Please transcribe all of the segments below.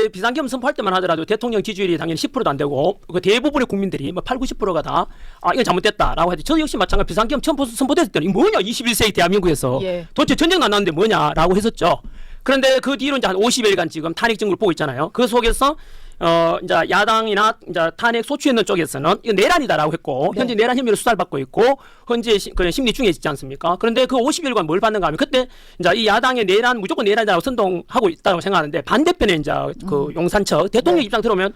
이제 비상계엄 선포할 때만 하더라도 대통령 지지율이 당연히 10%도 안 되고 그 대부분의 국민들이 뭐 8, 90%가 다 이건 잘못됐다라고 하지. 저 역시 마찬가지 비상계엄 처음 선포됐을 때는 이 뭐냐 21세기 대한민국에서 도대체 전쟁도 안 났는데 뭐냐라고 했었죠. 그런데 그 뒤로 이제 한 50일간 지금 탄핵 정국을 보고 있잖아요. 그 속에서 이제 야당이나 이제 탄핵 소추했는 쪽에서는 이거 내란이다라고 했고 현재 내란 혐의로 수사를 받고 있고 현재 그 심리 중에 있지 않습니까? 그런데 그 50일간 뭘 받는가 하면 그때 이제 이 야당의 내란 무조건 내란이라고 선동하고 있다고 생각하는데 반대편에 이제 그 용산처 대통령 입장 들어오면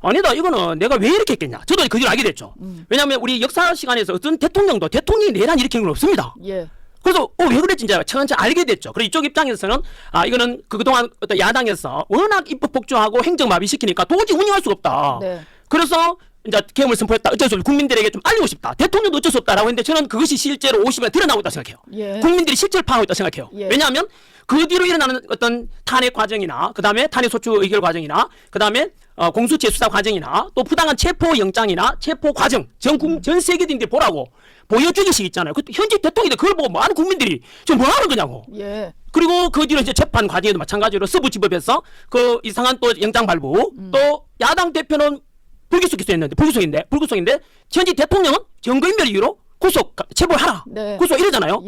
아니다 이거는 내가 왜 이렇게 했겠냐. 저도 그 일 알게 됐죠. 왜냐하면 우리 역사 시간에서 어떤 대통령이 내란 일으킨 건 없습니다. 그래서 왜 그랬지 이제 천천히 알게 됐죠. 그리고 이쪽 입장에서는 이거는 그동안 어떤 야당에서 워낙 입법 폭주하고 행정 마비시키니까 도저히 운영할 수가 없다. 그래서 이제 계엄을 선포했다. 어쩔 수 없이 국민들에게 좀 알리고 싶다. 대통령도 어쩔 수 없다라고 했는데 저는 그것이 실제로 50일 드러나고 있다고 생각해요. 국민들이 실제를 파악하고 있다고 생각해요. 왜냐하면 그 뒤로 일어나는 어떤 탄핵 과정이나 그다음에 탄핵 소추 의결 과정이나 그다음에 공수처 수사 과정이나 또 부당한 체포 영장이나 체포 과정 전 세계인들이 보라고 보여주기식 있잖아요. 그 현직 대통령인데 그걸 보고 많은 국민들이 지금 뭐 하는 거냐고. 그리고 그 뒤로 이제 재판 과정에도 마찬가지로 서부지법에서 그 이상한 또 영장 발부 또 야당 대표는 불기소 기소했는데 불구속인데 현직 대통령은 증거인멸 이유로 구속 체포하라 구속 이러잖아요.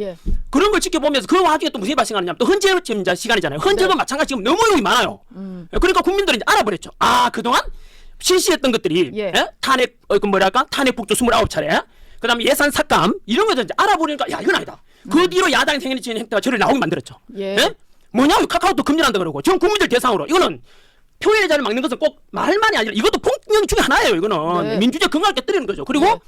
그런 걸 지켜보면서 그 와중에 또 무슨 일이 발생하느냐 또 헌재 지금 시간이잖아요. 헌재도 마찬가지 지금 너무 용이 많아요. 그러니까 국민들이 이제 알아버렸죠. 그동안 실시했던 것들이 탄핵 탄핵 폭주 29차례 그다음에 예산 삭감 이런 거들 이제 알아보니까 야 이건 아니다. 그 뒤로 야당이 생기는 행태가 저를 나오게 만들었죠. 뭐냐 카카오톡 금지한다 그러고 전 국민들 대상으로 이거는 표현의 자를 막는 것은 꼭 말만이 아니라 이것도 폭력 중에 하나예요. 이거는 민주주의 건강을 깨뜨리는 거죠. 그리고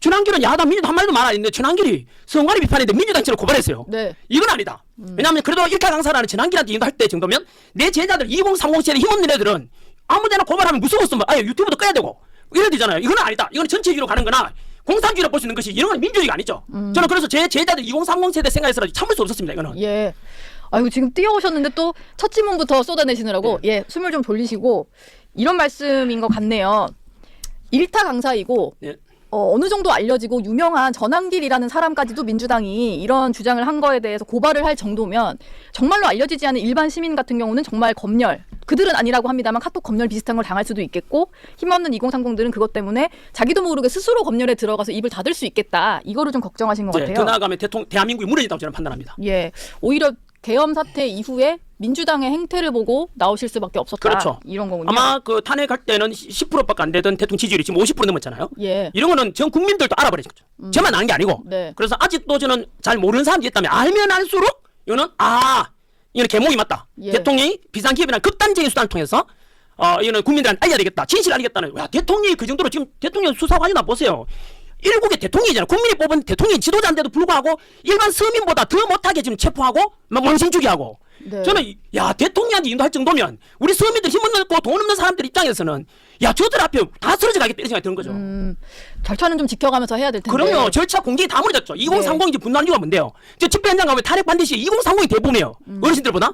전환길은 야당 민주당 한 말도 말 안 했는데 전환길이 선관위 비판했는데 민주당처럼 고발했어요. 이건 아니다. 왜냐하면 그래도 일타 강사라는 전환길한테 인도할 때 정도면 내 제자들 2030 세대 힘없는 애들은 아무데나 고발하면 무서웠으면 아예 유튜브도 꺼야 되고 이래야 되잖아요. 이건 아니다. 이건 전체주의로 가는 거나 공산주의로 볼 수 있는 것이 이런 건 민주주의가 아니죠. 저는 그래서 제 제자들 2030 세대 생각해서라도 참을 수 없었습니다. 이거는. 아이고 지금 뛰어오셨는데 또 첫 질문부터 쏟아내시느라고 숨을 좀 돌리시고 이런 말씀인 것 같네요. 일타 강사이고 어느 정도 알려지고 유명한 전환길이라는 사람까지도 민주당이 이런 주장을 한 거에 대해서 고발을 할 정도면 정말로 알려지지 않은 일반 시민 같은 경우는 정말 검열, 그들은 아니라고 합니다만 카톡 검열 비슷한 걸 당할 수도 있겠고 힘없는 2030들은 그것 때문에 자기도 모르게 스스로 검열에 들어가서 입을 닫을 수 있겠다. 이거를 좀 걱정하신 것 같아요. 더 나아가면 대한민국이 무너진다고 저는 판단합니다. 오히려 계엄 사태 이후에 민주당의 행태를 보고 나오실 수밖에 없었다. 이런 거군요. 아마 그 탄핵할 때는 10%밖에 안 되던 대통령 지지율이 지금 50% 넘었잖아요. 이런 거는 전 국민들도 알아버리죠. 저만 아는 게 아니고. 그래서 아직도 저는 잘 모르는 사람들이 있다면 알면 알수록 이거는 이거는 계몽이 맞다. 대통령이 비상기업이라는 극단적인 수단을 통해서 이거는 국민들한테 알려야 되겠다. 진실을 알리겠다는. 대통령이 그 정도로 지금 대통령 수사 과정이나 보세요. 일국의 대통령이잖아요. 국민이 뽑은 대통령 지도자인데도 불구하고 일반 서민보다 더 못하게 지금 체포하고 막 원신주기하고 저는 대통령한테 인도할 정도면 우리 서민들 힘없는 돈 없는 사람들 입장에서는 저들 앞에 다 쓰러져 가겠다 이런 생각이 드는 거죠. 절차는 좀 지켜가면서 해야 될 텐데. 그럼요. 절차 공개가 다 무너졌죠. 2030 이제 분노한 이유가 뭔데요? 저 집회 현장 가면 탄핵 반드시 2030이 대부분이에요. 어르신들보다.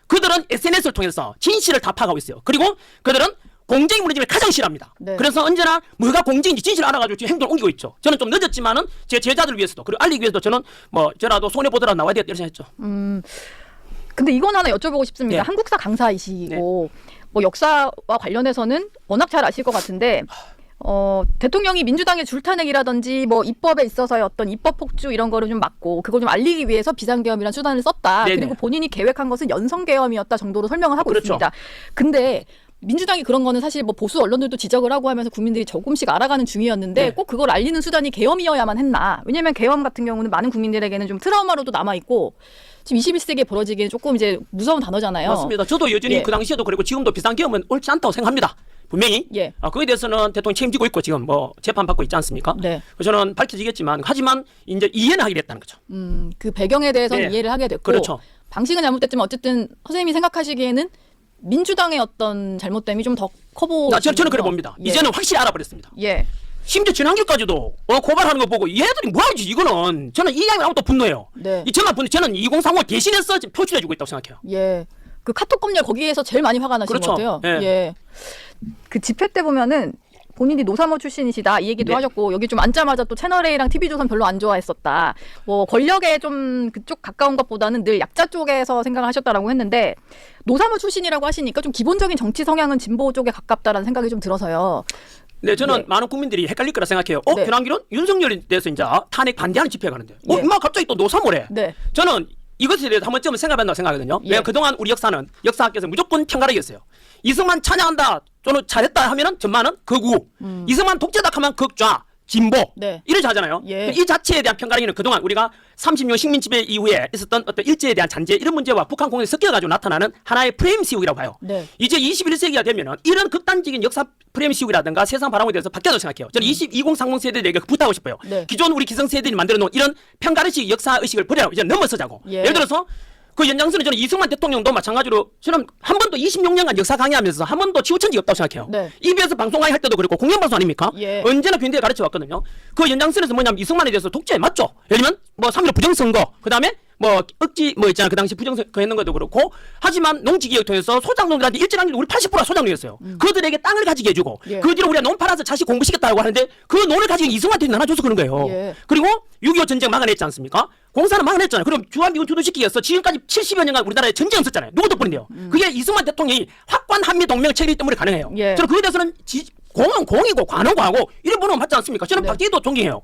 그들은 SNS를 통해서 진실을 다 파악하고 있어요. 그리고 그들은 공정이 무너지면 가장 싫어합니다. 그래서 언제나 뭐가 공정인지 진실을 알아가지고 지금 행동을 옮기고 있죠. 저는 좀 늦었지만은 제 제자들 위해서도 그리고 알리기 위해서도 저는 저라도 손해 보더라도 나와야 되겠다 이런 생각했죠. 근데 이건 하나 여쭤보고 싶습니다. 한국사 강사이시고 뭐 역사와 관련해서는 워낙 잘 아실 것 같은데 대통령이 민주당의 줄탄핵이라든지 뭐 입법에 있어서의 어떤 입법 폭주 이런 거를 좀 막고 그걸 좀 알리기 위해서 비상계엄이라는 수단을 썼다. 그리고 본인이 계획한 것은 연성계엄이었다 정도로 설명을 하고 있습니다. 근데 민주당이 그런 거는 사실 뭐 보수 언론들도 지적을 하고 하면서 국민들이 조금씩 알아가는 중이었는데 꼭 그걸 알리는 수단이 계엄이어야만 했나. 왜냐하면 계엄 같은 경우는 많은 국민들에게는 좀 트라우마로도 남아있고 지금 21세기에 벌어지기엔 조금 이제 무서운 단어잖아요. 맞습니다. 저도 여전히 그 당시에도 그리고 지금도 비상계엄은 옳지 않다고 생각합니다. 분명히 그에 대해서는 대통령이 책임지고 있고 지금 재판받고 있지 않습니까? 저는 밝혀지겠지만 하지만 이제 이해는 하게 됐다는 거죠. 그 배경에 대해서는 이해를 하게 됐고 방식은 잘못됐지만 어쨌든 선생님이 생각하시기에는 민주당의 어떤 잘못됨이 좀 더 커 보이죠. 저는 그래 봅니다. 이제는 확실히 알아버렸습니다. 심지어 전환길까지도 고발하는 거 보고 얘들이 뭐하지 이거는 저는 이 이야기를 하고 또 분노해요. 저만 분노. 저는 2030을 대신해서 표출해주고 있다고 생각해요. 그 카톡 검열 거기에서 제일 많이 화가 나신 것 같아요. 그 집회 때 보면은 본인이 노사모 출신이시다 이 얘기도 네. 하셨고 여기 좀 앉자마자 또 채널A랑 TV조선 별로 안 좋아했었다. 뭐 권력에 좀 그쪽 가까운 것보다는 늘 약자 쪽에서 생각을 하셨다라고 했는데 노사모 출신이라고 하시니까 좀 기본적인 정치 성향은 진보 쪽에 가깝다라는 생각이 좀 들어서요. 네, 저는 네. 많은 국민들이 헷갈릴 거라 생각해요. 네. 현황기론 윤석열에 대해서 이제 탄핵 반대하는 집회가 가는데, 예. 임마 갑자기 또 노사모래. 네. 저는 이것에 대해서 한 번쯤은 생각해본다고 생각하거든요. 예. 왜냐면 그동안 우리 역사학에서 무조건 편가르기였어요. 이승만 찬양한다, 또는 잘했다 하면은 전만은 극우, 이승만 독재다 하면 극좌, 진보, 네. 이렇게 하잖아요. 예. 이 자체에 대한 편가르기는 그동안 우리가 30년 식민 지배 이후에 있었던 어떤 일제에 대한 잔재 이런 문제와 북한 공연이 섞여가지고 나타나는 하나의 프레임 시국이라고 봐요. 네. 이제 21세기가 되면은 이런 극단적인 역사 프레임 시국이라든가 세상 바람에 대해서 바뀌어도 생각해요. 저는 2030 세대들에게 부탁하고 싶어요. 네. 기존 우리 기성세대들이 만들어 놓은 이런 편가르식 역사 의식을 버리라고 이제 넘어서자고. 예. 예를 들어서 그 연장선은 저는 이승만 대통령도 마찬가지로 저는 한 번도 26년간 역사 강의하면서 한 번도 치우친 적이 없다고 생각해요. 네. EBS 방송 강의할 때도 그렇고 공영방송 아닙니까? 예. 언제나 균대에 가르쳐 왔거든요. 그 연장선에서 뭐냐면 이승만에 대해서 독재 맞죠? 예를 들면 뭐 3.15 부정선거 그다음에 뭐 억지 뭐 있잖아 그 당시 부정선거 했는 것도 그렇고 하지만 농지개혁 통해서 소장농들한테 일제강점기 우리 80%가 소장농이었어요. 그들에게 땅을 가지게 해주고 예. 그 뒤로 우리가 논 팔아서 자식 공부시켰다고 하는데 그 논을 가지고 이승만한테 나눠줘서 그런 거예요. 예. 그리고 6.25 전쟁 막아냈지 않습니까? 공사는 막아냈잖아요. 그럼 주한미군 주도시키기 위해서 지금까지 70여 년간 우리나라에 전쟁 없었잖아요. 누구 덕분인데요? 그게 이승만 대통령이 확고한 한미동맹 체결 때문에 가능해요. 예. 저는 그에 대해서는 공은 공이고 관은 과고 이런 분은 맞지 않습니까? 저는 네. 박대희도 존경해요.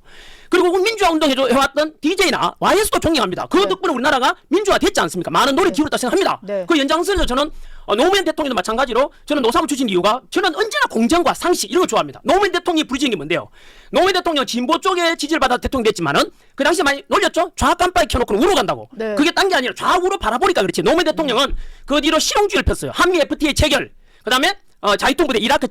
그리고 민주화 운동 해왔던 DJ나 YS도 존경합니다. 그 네. 덕분에 우리나라가 민주화 됐지 않습니까? 많은 노력 기울였다 생각합니다. 네. 그 연장선에서 저는 노무현 대통령도 마찬가지로 저는 노사모 출신 이유가 저는 언제나 공정과 상식 이런 걸 좋아합니다. 노무현 대통령이 부르짖은 게 뭔데요? 노무현 대통령 진보 쪽에 지지를 받아 대통령 됐지만은 그 당시에 많이 놀렸죠? 좌 깜빡이 켜놓고 우로 간다고. 네. 그게 딴 게 아니라 좌우로 바라보니까 그렇지. 노무현 대통령은 그 뒤로 실용주의를 폈어요. 한미 FTA 체결. 그다음에 자유통부대 이라크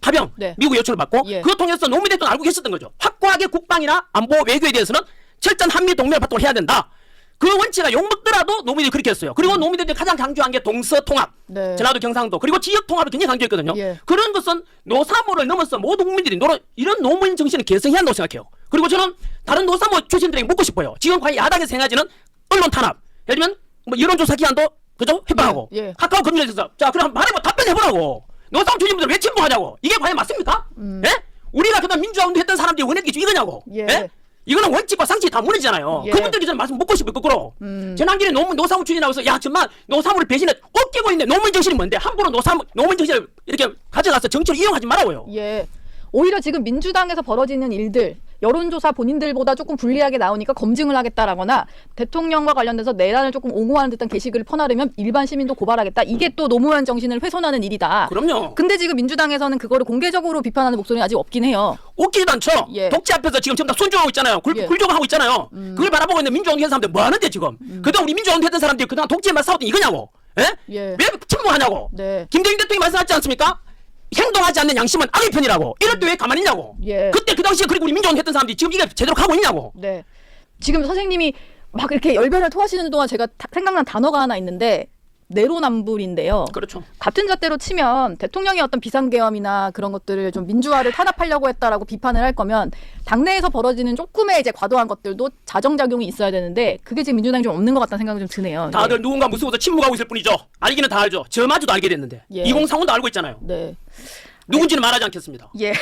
파병 네. 미국 요청을 받고 예. 그거 통해서 노무현 대통령 알고 계셨던 거죠. 확고하게 국방이나 안보 외교에 대해서는 철저한 한미 동맹 활동을 해야 된다. 그 원칙가 욕먹더라도 노무현이 그렇게 했어요. 그리고 노무현 대통령이 가장 강조한 게 동서통합, 네. 전라도 경상도 그리고 지역 통합을 굉장히 강조했거든요. 예. 그런 것은 노사모를 넘어서 모든 국민들이 이런 노무현 정신을 계승해야 한다고 생각해요. 그리고 저는 다른 노사모 출신들에게 묻고 싶어요. 지금 과연 야당에서 행하지는 언론 탄압, 예를 들면 뭐 여론조사 기한도 그죠? 해방하고 예, 예. 카카오 검열에서 자 그럼 말해봐 답변해보라고. 노사모 출신분들 왜 침묵하냐고. 이게 과연 맞습니까? 예? 우리가 그동안 민주화 운동 했던 사람들이 원했던 게 이거냐고. 예. 예? 이거는 원칙과 상식이 다 무너지잖아요. 예. 그분들께 저는 말씀 묻고 싶어요. 거꾸로. 전환길에 노사모 출신이라고 해서 야 정말 노사모를 배신해 꺾이고 있는데 노무현 정신이 뭔데 함부로 노무현 정신을 이렇게 가져가서 정치로 이용하지 말라고요. 예. 오히려 지금 민주당에서 벌어지는 일들 여론조사 본인들보다 조금 불리하게 나오니까 검증을 하겠다라거나 대통령과 관련돼서 내란을 조금 옹호하는 듯한 게시글을 퍼나르면 일반 시민도 고발하겠다. 이게 또 노무현 정신을 훼손하는 일이다. 그럼요. 근데 지금 민주당에서는 그거를 공개적으로 비판하는 목소리는 아직 없긴 해요. 웃기지도 않죠. 예. 독재 앞에서 지금 전부 다 손종하고 있잖아요. 예. 굴종하고 있잖아요. 그걸 바라보고 있는 민주화 운동 했던 사람들 뭐 하는데 지금. 그동안 우리 민주화 운동 했던 사람들이 그동안 독재만 싸웠던 이거냐고. 예? 예. 왜 침묵하냐고. 네. 김대중 대통령이 말씀하지 않습니까? 행동하지 않는 양심은 악의 편이라고. 이럴 때 왜 가만히 있냐고. 예. 그때 그 당시에 그리고 우리 민주화 운동 했던 사람들이 지금 이게 제대로 가고 있냐고. 네. 지금 선생님이 막 이렇게 열변을 토하시는 동안 제가 생각난 단어가 하나 있는데 내로남불인데요. 그렇죠. 같은 잣대로 치면 대통령의 어떤 비상계엄이나 그런 것들을 좀 민주화를 탄압하려고 했다라고 비판을 할 거면 당내에서 벌어지는 조금의 이제 과도한 것들도 자정작용이 있어야 되는데 그게 지금 민주당이 좀 없는 것 같다는 생각이 좀 드네요. 다들 누군가 무서워서 침묵하고 있을 뿐이죠. 알기는 다 알죠. 저마저도 알게 됐는데. 예. 2035도 알고 있잖아요. 네. 누군지는 말하지 않겠습니다. 예.